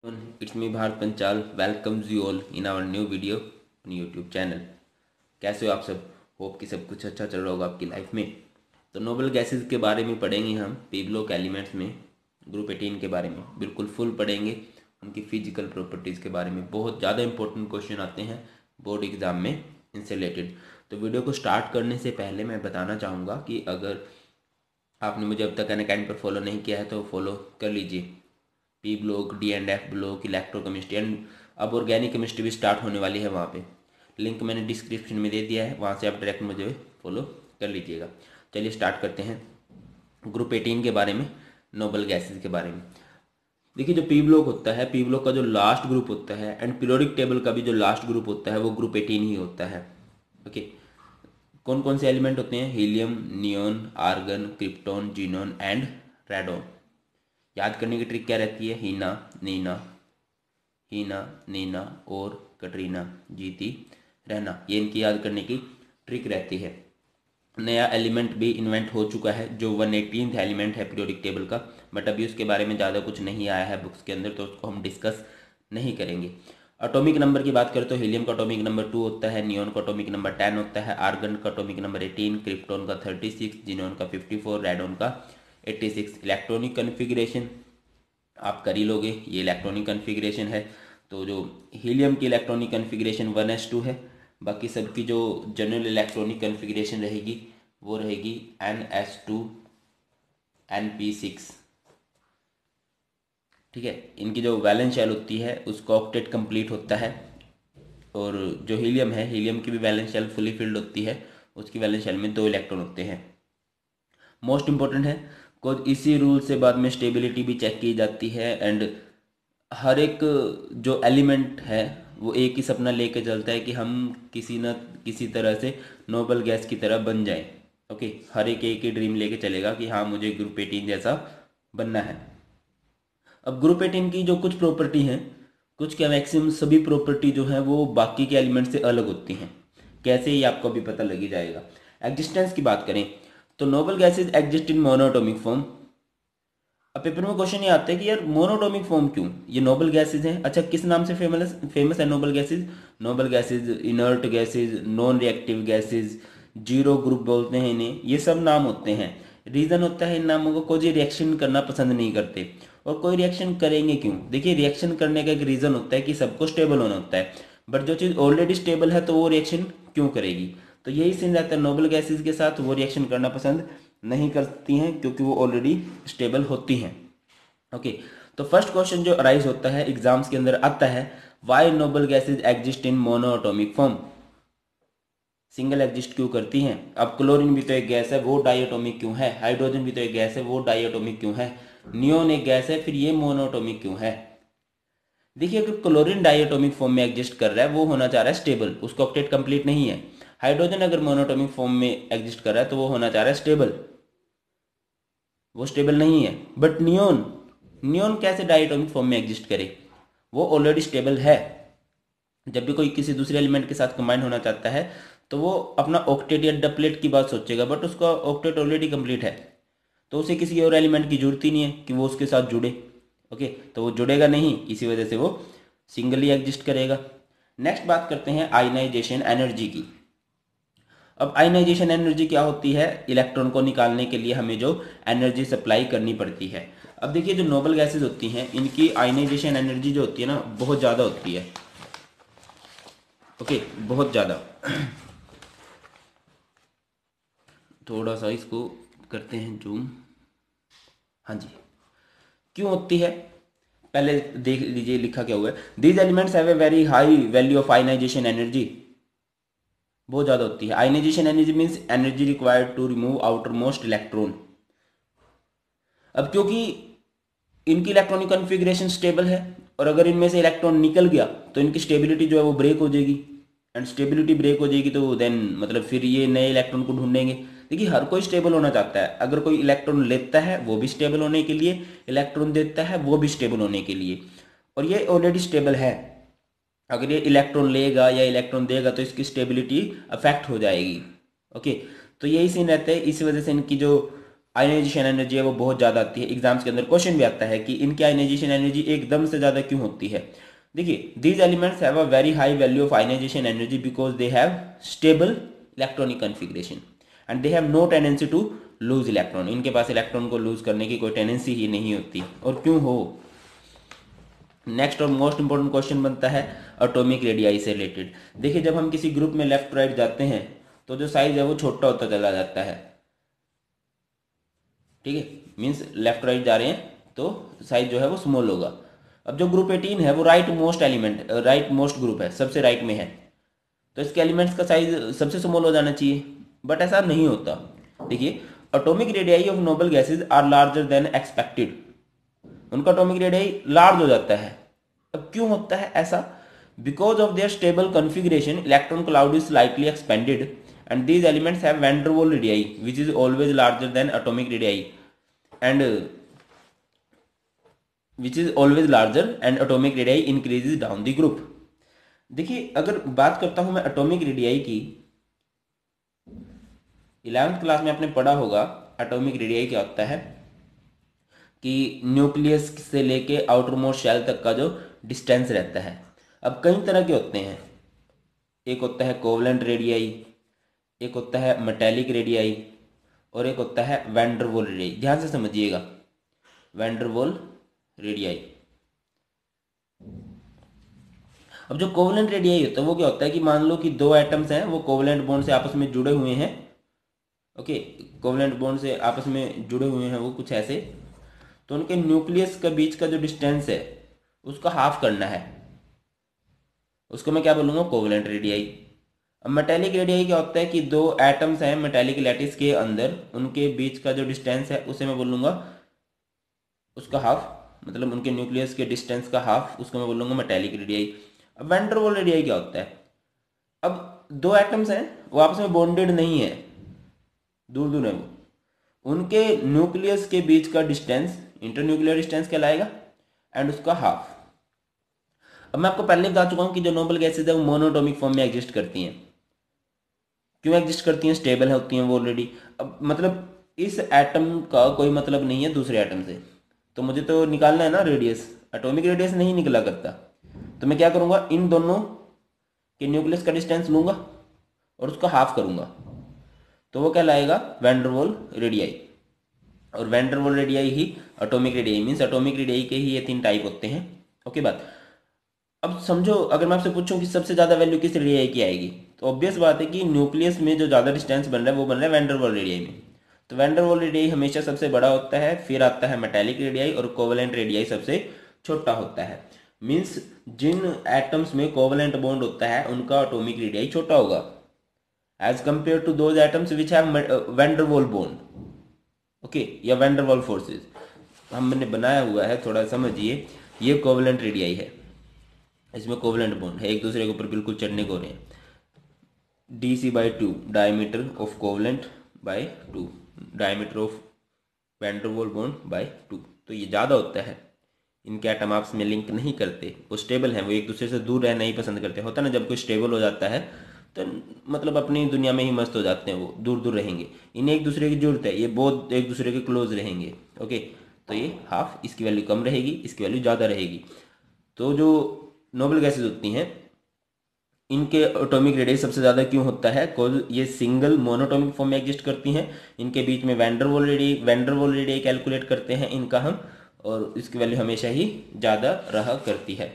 It's me Bharat Panchal welcomes you all in our new video on YouTube channel। कैसे हो आप सब? Hope कि सब कुछ अच्छा चल रहा होगा आपकी लाइफ में। तो नोबल गैसेस के बारे में पढ़ेंगे हम, पी ब्लॉक एलिमेंट्स में ग्रुप 18 के बारे में बिल्कुल फुल पढ़ेंगे। उनकी फिजिकल प्रॉपर्टीज़ के बारे में बहुत ज़्यादा इंपॉर्टेंट क्वेश्चन आते हैं बोर्ड एग्ज़ाम में इनसे रिलेटेड। तो वीडियो को स्टार्ट करने से पहले मैं बताना चाहूँगा कि अगर आपने मुझे अब तक अनअकैडमी पर फॉलो नहीं किया है तो फॉलो कर लीजिए। P block, D and F block, electrochemistry and अब ऑर्गेनिक केमिस्ट्री भी स्टार्ट होने वाली है। वहाँ पे लिंक मैंने डिस्क्रिप्शन में दे दिया है, वहाँ से आप डायरेक्ट मुझे फॉलो कर लीजिएगा। चलिए स्टार्ट करते हैं ग्रुप 18 के बारे में, नोबल गैसेज के बारे में। देखिए जो पी ब्लॉक होता है, पी ब्लॉक का जो लास्ट ग्रुप होता है एंड पीरियोडिक टेबल का भी जो लास्ट ग्रुप होता है वो ग्रुप 18 ही होता है। ओके, कौन कौन से एलिमेंट होते हैं? Helium, neon, argon, krypton, xenon and radon. याद करने की ट्रिक क्या रहती है? हीना, नीना, हीना, नीना और कटरीना, जीती रहना, ये इनकी याद करने की ट्रिक रहती है। नया एलिमेंट भी इन्वेंट हो चुका है जो 118th एलिमेंट है पीरियोडिक टेबल का, बट अभी उसके बारे में ज़्यादा कुछ नहीं आया है बुक्स के अंदर, तो उसको हम डिस्कस नहीं करेंगे। एटॉमिक नंबर की बात करें तो हीलियम का एटॉमिक नंबर 2 होता है, नियोन का एटॉमिक नंबर 10 होता है, आर्गन का एटॉमिक नंबर 18, क्रिप्टॉन का 36, जिनोन का 54, रेडोन का 86। इलेक्ट्रॉनिक कन्फिग्रेशन आप कर ही लोगे, ये इलेक्ट्रॉनिक कन्फिग्रेशन है। तो जो हीलियम की इलेक्ट्रॉनिक कन्फिग्रेशन 1s2 है, बाकी सबकी जो जनरल इलेक्ट्रॉनिक कन्फिग्रेशन रहेगी वो रहेगी NS2 NP6। ठीक है, इनकी जो वैलेंस शेल होती है उसका ऑक्टेट कंप्लीट होता है, और जो हीलियम है, हीलियम की भी वैलेंस शेल फुली फिल्ड होती है, उसकी वैलेंस शेल में 2 इलेक्ट्रॉन होते हैं। मोस्ट इंपॉर्टेंट है बिकॉज इसी रूल से बाद में स्टेबिलिटी भी चेक की जाती है एंड हर एक जो एलिमेंट है वो एक ही सपना लेके चलता है कि हम किसी न किसी तरह से नोबल गैस की तरह बन जाएं। ओके, हर एक ही ड्रीम लेके चलेगा कि हाँ मुझे ग्रुप 18 जैसा बनना है। अब ग्रुप 18 की जो कुछ प्रॉपर्टी हैं, कुछ क्या मैक्सिमम सभी प्रॉपर्टी जो है वो बाकी के एलिमेंट से अलग होती हैं। कैसे, ये आपको भी पता लग ही जाएगा। एग्जिस्टेंस की बात करें तो नोबल गैसेज एग्जिस्ट इन मोनोटॉमिक फॉर्म। अब पेपर में क्वेश्चन ये आता है कि यार मोनोटॉमिक फॉर्म क्यों? ये नोबल गैसेज हैं। अच्छा, किस नाम से फेमस है noble gases? Noble gases, inert gases, non reactive gases, zero group बोलते हैं इन्हें, ये सब नाम होते हैं। रीज़न होता है इन नामों को, कोई रिएक्शन करना पसंद नहीं करते। और कोई रिएक्शन करेंगे क्यों? देखिए, रिएक्शन करने का एक रीज़न होता है कि सबको स्टेबल होना होता है, बट जो चीज़ ऑलरेडी स्टेबल है तो वो रिएक्शन क्यों करेगी? तो यही सीन रहता है नोबल गैसेज के साथ, वो रिएक्शन करना पसंद नहीं करती हैं क्योंकि वो ऑलरेडी स्टेबल होती हैं। ओके, तो फर्स्ट क्वेश्चन जो अराइज होता है एग्जाम्स के अंदर आता है, why noble gases exist in monoatomic form? Single exist क्यों करती हैं? अब क्लोरीन भी तो एक गैस है, वो डाइएटॉमिक क्यों है? हाइड्रोजन भी तो एक गैस है, वो डाइएटॉमिक क्यों है? नियोन एक गैस है, फिर ये मोनोएटॉमिक क्यों है? देखिए, अगर क्लोरीन डाइएटॉमिक फॉर्म में एग्जिस्ट कर रहा है, वो होना चाह रहा है स्टेबल, उसका ऑक्टेट कंप्लीट नहीं है। हाइड्रोजन अगर मोनोएटॉमिक फॉर्म में एग्जिस्ट कर रहा है तो वो होना चाह रहा है स्टेबल, वो स्टेबल नहीं है। बट नियोन, नियोन कैसे डाइएटॉमिक फॉर्म में एग्जिस्ट करे? वो ऑलरेडी स्टेबल है। जब भी कोई किसी दूसरे एलिमेंट के साथ कंबाइन होना चाहता है तो वो अपना ऑक्टेट या डबलेट की बात सोचेगा, बट उसका ऑक्टेट ऑलरेडी कंप्लीट है, तो उसे किसी और एलिमेंट की जरूरत ही नहीं है कि वो उसके साथ जुड़े। ओके, तो वो जुड़ेगा नहीं, इसी वजह से वो सिंगली एग्जिस्ट करेगा। नेक्स्ट बात करते हैं आयनाइजेशन एनर्जी की। अब आयनाइजेशन एनर्जी क्या होती है? इलेक्ट्रॉन को निकालने के लिए हमें जो एनर्जी सप्लाई करनी पड़ती है। अब देखिए, जो नोबल गैसेज होती हैं इनकी आयनाइजेशन एनर्जी जो होती है ना, बहुत ज़्यादा होती है। ओके, बहुत ज़्यादा। थोड़ा सा इसको करते हैं जूम। हाँ जी, क्यों होती है पहले देख लीजिए, लिखा क्या हुआ है। These elements have a very high value of ionization energy, बहुत ज़्यादा होती है। Ionization energy means energy required to remove outer most electron. अब क्योंकि इनकी इलेक्ट्रॉनिक कॉन्फ़िगरेशन स्टेबल है, और अगर इनमें से इलेक्ट्रॉन निकल गया तो इनकी स्टेबिलिटी जो है वो ब्रेक हो जाएगी, एंड स्टेबिलिटी ब्रेक हो जाएगी तो देन मतलब फिर ये नए इलेक्ट्रॉन को ढूंढेंगे। देखिए, हर कोई स्टेबल होना चाहता है। अगर कोई इलेक्ट्रॉन लेता है वो भी स्टेबल होने के लिए, इलेक्ट्रॉन देता है वो भी स्टेबल होने के लिए, और ये ऑलरेडी स्टेबल है। अगर ये इलेक्ट्रॉन लेगा या इलेक्ट्रॉन देगा तो इसकी स्टेबिलिटी अफेक्ट हो जाएगी। ओके, तो यही सीन रहता है, इस वजह से इनकी जो आयनाइजेशन एनर्जी है वो बहुत ज़्यादा आती है। एग्जाम्स के अंदर क्वेश्चन भी आता है कि इनकी आयनाइजेशन एनर्जी एकदम से ज़्यादा क्यों होती है। देखिए, these elements have a very high value of ionization energy because they have stable electronic configuration and they have no tendency to lose electron. इनके पास इलेक्ट्रॉन को लूज करने की कोई टेंडेंसी ही नहीं होती। और क्यों हो। नेक्स्ट और मोस्ट इंपॉर्टेंट क्वेश्चन बनता है एटॉमिक रेडियाई से रिलेटेड। देखिए, जब हम किसी ग्रुप में लेफ्ट राइट जाते हैं तो जो साइज है वो छोटा होता चला जाता है। ठीक है, मीन्स लेफ्ट राइट जा रहे हैं तो साइज जो है वो स्मॉल होगा। अब जो ग्रुप 18 है वो राइट मोस्ट ग्रुप है, सबसे राइट में है, तो इसके एलिमेंट्स का साइज सबसे स्मॉल हो जाना चाहिए, बट ऐसा नहीं होता। देखिए, atomic radii of noble gases are larger than expected. उनका एटॉमिक रेडियाई लार्ज हो जाता है। अब क्यों होता है ऐसा। Because of their stable configuration electron cloud is slightly expanded and these elements have van der Waals radii which is always larger than atomic radii and atomic radii increases down the group। देखिए, अगर बात करता हूं मैं atomic radii की, 11th class में आपने पढ़ा होगा एटॉमिक रेडियाई क्या होता है कि न्यूक्लियस से लेके आउटर मोस्ट शेल तक का जो डिस्टेंस रहता है। अब कई तरह के होते हैं, एक होता है कोवलेंट रेडियाई, एक होता है मेटेलिक रेडियाई और एक होता है वैन डर वाल रेडियाई। ध्यान से समझिएगा, वैन डर वाल रेडियाई। अब जो कोवलेंट रेडियाई होता है वो क्या होता है कि मान लो कि दो एटम्स हैं, वो कोवलेंट बॉन्ड से आपस में जुड़े हुए हैं। ओके, कोवलेंट बॉन्ड से आपस में जुड़े हुए हैं वो कुछ ऐसे, तो उनके न्यूक्लियस के बीच का जो डिस्टेंस है उसका हाफ करना है, उसको मैं क्या बोलूँगा, कोवलेंट रेडियाई। अब मेटेलिक रेडियाई क्या होता है कि दो एटम्स हैं मेटेलिक लैटिस के अंदर, उनके बीच का जो डिस्टेंस है उसे मैं बोलूँगा उसका हाफ, मतलब उनके न्यूक्लियस के डिस्टेंस का हाफ, उसको मैं बोलूँगा मेटेलिक रेडियाई। अब वैन डर वाल रेडियाई क्या होता है, अब दो एटम्स हैं वो आपस में बॉन्डेड नहीं है, दूर दूर है वो, उनके न्यूक्लियस के बीच का डिस्टेंस इंटरन्यूक्लियर डिस्टेंस कहलाएगा एंड उसका हाफ। अब मैं आपको पहले बता चुका हूँ कि जो नोबल गैसेज है वो मोनोटॉमिक फॉर्म में एग्जिस्ट करती हैं। क्यों एग्जिस्ट करती हैं, स्टेबल होती हैं वो ऑलरेडी। अब मतलब इस एटम का कोई मतलब नहीं है दूसरे एटम से, तो मुझे तो निकालना है ना रेडियस, एटॉमिक रेडियस नहीं निकला करता, तो मैं क्या करूँगा, इन दोनों के न्यूक्लियस का डिस्टेंस लूँगा और उसका हाफ करूँगा, तो वो कहलाएगा वैन डर वाल रेडियाई। और वैन डर वाल रेडियाई ही atomic radii, means atomic radii के ही ये 3 टाइप होते हैं। ओके बात। अब समझो, अगर मैं आपसे पूछूं कि सबसे ज़्यादा वैल्यू किस रेडियाई की आएगी, तो ऑब्वियस बात है कि न्यूक्लियस में जो ज़्यादा डिस्टेंस बन रहा है वो बन रहा है वैन डर वाल रेडियाई में। तो वैन डर वाल रेडियाई हमेशा सबसे बड़ा होता है, फिर आता है मेटेलिक रेडियाई और कोवलेंट रेडियाई सबसे छोटा होता है। मीन्स जिन एटम्स में कोवलेंट बॉन्ड होता है उनका एटॉमिक रेडियाई छोटा होगा as compared to those atoms which have van der Waal bond, okay, या वैन डर वाल फोर्सेज। हमने बनाया हुआ है, थोड़ा समझिए, ये कोवलेंट रेडियाई है, इसमें कोवलेंट बॉन्ड है, एक दूसरे के ऊपर बिल्कुल चढ़ने को रहे हैं। dc/2 diameter of covalent by 2 diameter of van der Waal bond by 2, तो ये ज़्यादा होता है। इनके एटम आपस में लिंक नहीं करते, वो स्टेबल हैं, वो एक दूसरे से दूर रहना ही पसंद करते हैं। होता है ना, जब कोई स्टेबल हो जाता है तो मतलब अपनी दुनिया में ही मस्त हो जाते हैं, वो दूर दूर रहेंगे, इन्हें एक दूसरे की जरूरत है, ये बहुत एक दूसरे के क्लोज रहेंगे। ओके, तो ये हाफ, इसकी वैल्यू कम रहेगी, इसकी वैल्यू ज़्यादा रहेगी। तो जो नोबल गैसेज होती हैं इनके एटॉमिक रेडियस सबसे ज़्यादा क्यों होता है, बिकॉज ये सिंगल मोनोटॉमिक फॉर्म में एग्जिस्ट करती हैं। इनके बीच में van der Waal radii calculate करते हैं इनका हम, और इसकी वैल्यू हमेशा ही ज़्यादा रहा करती है।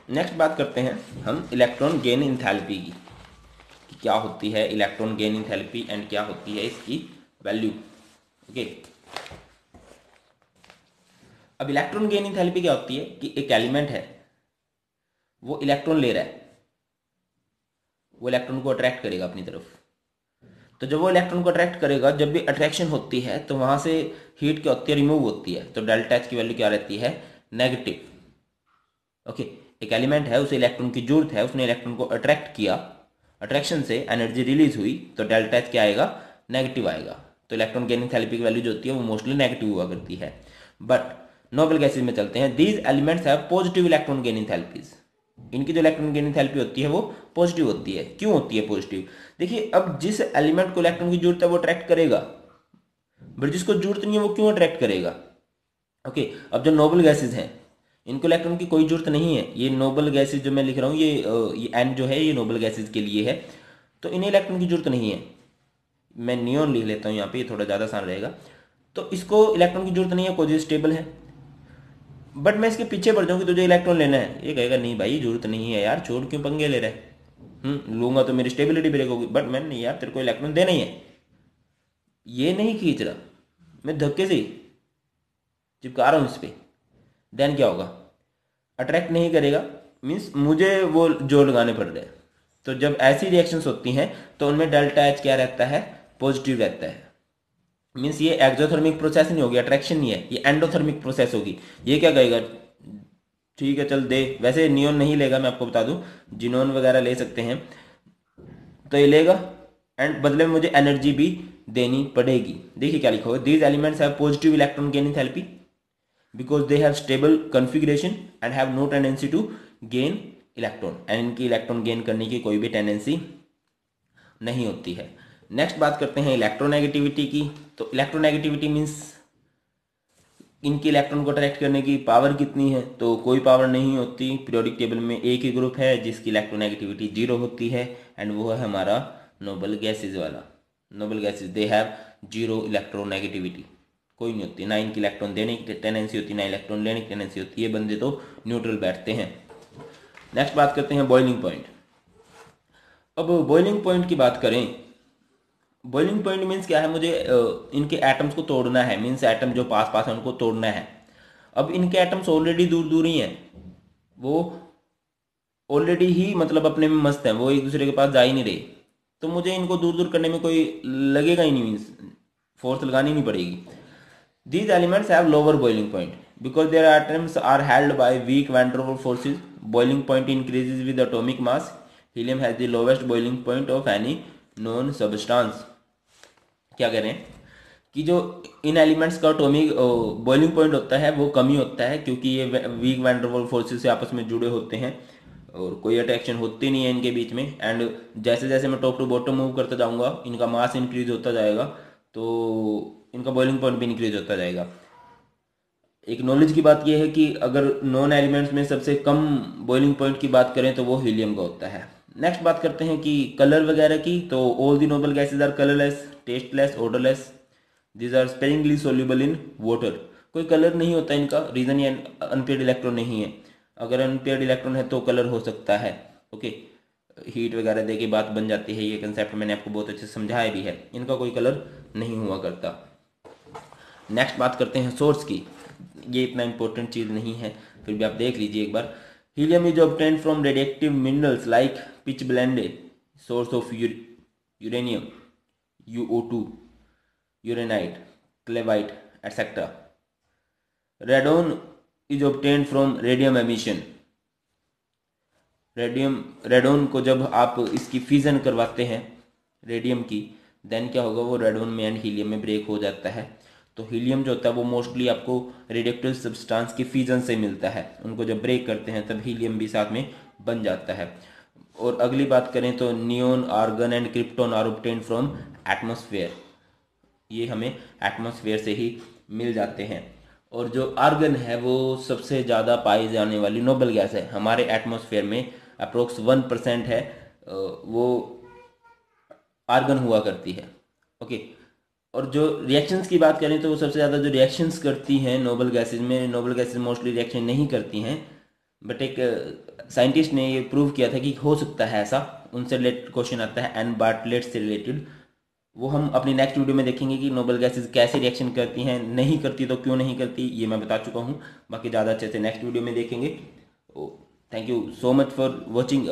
नेक्स्ट बात करते हैं हम इलेक्ट्रॉन गेन इंथैल्पी की, कि क्या होती है इलेक्ट्रॉन गेन इंथैल्पी एंड क्या होती है इसकी वैल्यू। ओके, अब इलेक्ट्रॉन गेन इंथैल्पी क्या होती है कि एक एलिमेंट है, वो इलेक्ट्रॉन ले रहा है, वो इलेक्ट्रॉन को अट्रैक्ट करेगा अपनी तरफ। तो जब वो इलेक्ट्रॉन को अट्रैक्ट करेगा, जब भी अट्रैक्शन होती है तो वहां से हीट क्या होती है, रिमूव होती है, तो डेल्टा एच की वैल्यू क्या रहती है, नेगेटिव। ओके, एक एलिमेंट है, उसे इलेक्ट्रॉन की जरूरत है, उसने इलेक्ट्रॉन को अट्रैक्ट किया, अट्रैक्शन से एनर्जी रिलीज हुई, तो डेल्टा एच क्या आएगा, नेगेटिव आएगा। तो इलेक्ट्रॉन गेन इंथैल्पी की वैल्यू जो होती है वो मोस्टली नेगेटिव हुआ करती है। बट नोबल गैसेज में चलते हैं, these elements have positive electron gain enthalpies. इनकी जो इलेक्ट्रॉन गेन एंथैल्पी होती है वो पॉजिटिव होती है। क्यों होती है पॉजिटिव? देखिए, अब जिस एलिमेंट को इलेक्ट्रॉन की जरूरत है वो अट्रैक्ट करेगा, बट जिसको जरूरत नहीं है वो क्यों अट्रैक्ट करेगा? ओके, अब जो नोबल गैसेज हैं इनको इलेक्ट्रॉन की कोई जरूरत नहीं है। ये नोबल गैसेज जो मैं लिख रहा हूँ ये एन जो है ये नोबल गैसेज के लिए है, तो इन्हें इलेक्ट्रॉन की जरूरत नहीं है। मैं नियोन लिख लेता हूँ यहाँ पे, ये थोड़ा ज़्यादा आसान रहेगा। तो इसको इलेक्ट्रॉन की जरूरत नहीं है, कोई स्टेबल है। बट मैं इसके पीछे पड़ जाऊँ कि तुझे इलेक्ट्रॉन लेना है, ये कहेगा नहीं भाई जरूरत नहीं है यार, छोड़ क्यों पंगे ले रहा है, लूंगा तो मेरी स्टेबिलिटी ब्रेक होगी। बट मैं नहीं यार, तेरे को इलेक्ट्रॉन देना ही है, ये नहीं खींच रहा, मैं धक्के से चिपका रहा हूँ इस पर। देन क्या होगा? अट्रैक्ट नहीं करेगा, मीन्स मुझे वो जोर लगाने पड़ रहे हैं। तो जब ऐसी रिएक्शंस होती हैं तो उनमें डेल्टा एच क्या रहता है? पॉजिटिव रहता है। मीन्स ये एक्सोथर्मिक प्रोसेस नहीं होगी, अट्रैक्शन नहीं है, ये एंडोथर्मिक प्रोसेस होगी। ये क्या कहेगा? ठीक है चल दे। वैसे नियोन नहीं लेगा, मैं आपको बता दूं, जिनोन वगैरह ले सकते हैं, तो ये लेगा एंड बदले में मुझे एनर्जी भी देनी पड़ेगी। देखिए क्या लिखा हुआ है, these elements have positive electron gain enthalpy because they have stable configuration and have no tendency to gain electron. And इनकी इलेक्ट्रॉन गेन करने की कोई भी टेंडेंसी नहीं होती है। नेक्स्ट बात करते हैं इलेक्ट्रोनेगेटिविटी की। तो इलेक्ट्रोनेगेटिविटी मीन्स इनकी इलेक्ट्रॉन को अट्रैक्ट करने की पावर कितनी है? तो कोई पावर नहीं होती। पीरियोडिक टेबल में एक ही ग्रुप है जिसकी इलेक्ट्रोनेगेटिविटी 0 होती है एंड वो है हमारा नोबल गैसेज वाला। Noble gases they have 0 electronegativity, कोई नहीं होती, ना इनकी इलेक्ट्रॉन देने की टेंडेंसी होती ना इलेक्ट्रॉन लेने की टेंडेंसी होती है। ये बंदे तो न्यूट्रल बैठते हैं। नेक्स्ट बात करते हैं बॉइलिंग पॉइंट। अब बॉइलिंग पॉइंट की बात करें, बॉइलिंग पॉइंट मीन्स क्या है? मुझे इनके एटम्स को तोड़ना है, मीन्स एटम जो पास पास है उनको तोड़ना है। अब इनके एटम्स ऑलरेडी दूर दूर ही हैं, वो ऑलरेडी ही मतलब अपने में मस्त हैं, वो एक दूसरे के पास जा ही नहीं रहे, तो मुझे इनको दूर दूर करने में कोई लगेगा ही नहीं, मीन्स फोर्स लगानी नहीं पड़ेगी। These elements have lower boiling point because their atoms are held by weak van der Waals forces. Boiling point increases with atomic mass. Helium has the lowest boiling point of any non substance. क्या कह रहे हैं कि जो इन elements का atomic boiling point होता है वो कम ही होता है, क्योंकि ये weak van der Waals forces से आपस में जुड़े होते हैं और कोई अट्रैक्शन होती नहीं है इनके बीच में। एंड जैसे जैसे मैं टॉप टू बॉटम मूव करता जाऊंगा इनका मास इंक्रीज होता जाएगा, तो इनका बॉइलिंग पॉइंट भी इंक्रीज होता जाएगा। एक नॉलेज की बात यह है कि अगर नॉन एलिमेंट्स में सबसे कम बॉइलिंग पॉइंट की बात करें तो वो हीलियम का होता है। नेक्स्ट बात करते हैं कि कलर वगैरह की। तो all the noble gases are colourless, tasteless, odourless. These are sparingly soluble in water. कोई कलर नहीं होता इनका, रीजन ये अनपेयर्ड इलेक्ट्रॉन नहीं है। अगर अनपेयर्ड इलेक्ट्रॉन है तो कलर हो सकता है। ओके, हीट वगैरह दे के बात बन जाती है, ये कंसेप्ट मैंने आपको बहुत अच्छे से समझाया भी है। इनका कोई कलर नहीं हुआ करता। नेक्स्ट बात करते हैं सोर्स की। ये इतना इंपॉर्टेंट चीज़ नहीं है, फिर भी आप देख लीजिए एक बार। Helium is obtained from radioactive minerals like pitchblende, source of uranium, UO2, uranite, cleveite etcetera. Radon is obtained from radium emission. Radon को जब आप इसकी फ्यूजन करवाते हैं रेडियम की, देन क्या होगा? वो रेडोन में एंड हीलियम में ब्रेक हो जाता है। तो हीलियम जो होता है वो मोस्टली आपको रेडिएक्टिव सब्सटेंस की फ्यूजन से मिलता है। उनको जब ब्रेक करते हैं तब हीलियम भी साथ में बन जाता है। और अगली बात करें तो neon, argon and krypton are obtained from atmosphere. ये हमें एटमॉस्फेयर से ही मिल जाते हैं। और जो आर्गन है वो सबसे ज़्यादा पाई जाने वाली नोबल गैस है। हमारे एटमॉस्फेयर में अप्रोक्स 1% है वो आर्गन हुआ करती है। ओके, और जो रिएक्शंस की बात करें तो वो सबसे ज़्यादा जो रिएक्शंस करती हैं नोबल गैसेज में, नोबल गैसेज मोस्टली रिएक्शन नहीं करती हैं। बट एक साइंटिस्ट ने ये प्रूव किया था कि हो सकता है ऐसा। उनसे रिलेटेड क्वेश्चन आता है एन बार्टलेट से रिलेटेड, वो हम अपनी नेक्स्ट वीडियो में देखेंगे कि नोबल गैसेज कैसे रिएक्शन करती हैं, नहीं करती तो क्यों नहीं करती, ये मैं बता चुका हूँ। बाकी ज़्यादा अच्छे से नेक्स्ट वीडियो में देखेंगे। Thank you so much for watching.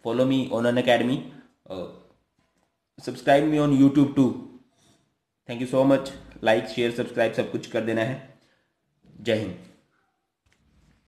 Follow me on Unacademy, subscribe me on YouTube too. Thank you so much. Like, share, subscribe सब कुछ कर देना है। जय हिंद।